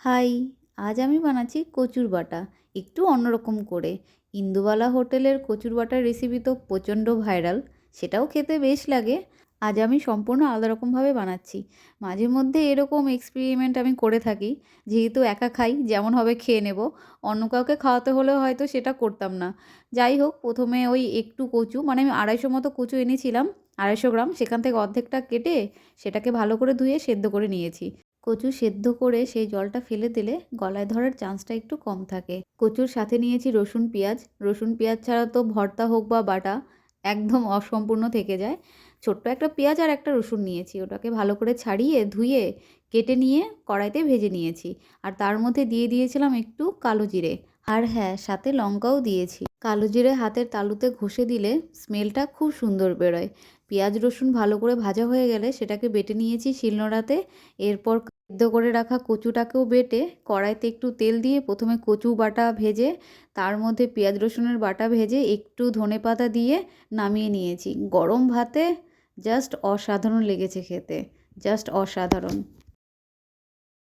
High, আজ আমি বানাচ্ছি কচুর বাটা একটু অন্যরকম করে। ইন্দুবালা হোটেলের কচুর বাটার রেসিপি তো প্রচণ্ড ভাইরাল, সেটাও খেতে বেশ লাগে। আজ আমি সম্পূর্ণ আলাদা রকমভাবে বানাচ্ছি। মাঝে মধ্যে এরকম এক্সপেরিমেন্ট আমি করে থাকি, যেহেতু একা খাই যেমন হবে খেয়ে নেব, অন্য কাউকে খাওয়াতে হলেও হয়তো সেটা করতাম না। যাই হোক, প্রথমে ওই একটু কচু, মানে আমি 250 মতো কচু এনেছিলাম, 250 গ্রাম, সেখান থেকে অর্ধেকটা কেটে সেটাকে ভালো করে ধুয়ে সেদ্ধ করে নিয়েছি। কচু সেদ্ধ করে সেই জলটা ফেলে দিলে গলায় ধরার চান্সটা একটু কম থাকে। কচুর সাথে নিয়েছি রসুন পেঁয়াজ। রসুন পেঁয়াজ ছাড়া তো ভর্তা হোক বা বাটা একদম অসম্পূর্ণ থেকে যায়। ছোট্ট একটা পেঁয়াজ আর একটা রসুন নিয়েছি, ওটাকে ভালো করে ছাড়িয়ে ধুয়ে কেটে নিয়ে কড়াইতে ভেজে নিয়েছি। আর তার মধ্যে দিয়ে দিয়েছিলাম একটু কালো জিরে। আর হ্যাঁ, সাথে লঙ্কাও দিয়েছি। কালো জিরে হাতের তালুতে ঘষে দিলে স্মেলটা খুব সুন্দর বেরোয়। পেঁয়াজ রসুন ভালো করে ভাজা হয়ে গেলে সেটাকে বেটে নিয়েছি শিলনোড়াতে। এরপর সিদ্ধ করে রাখা কচুটাকেও বেটে কড়াইতে একটু তেল দিয়ে প্রথমে কচু বাটা ভেজে, তার মধ্যে পেঁয়াজ রসুনের বাটা ভেজে একটু ধনেপাতা দিয়ে নামিয়ে নিয়েছি। গরম ভাতে জাস্ট অসাধারণ লেগেছে খেতে, জাস্ট অসাধারণ।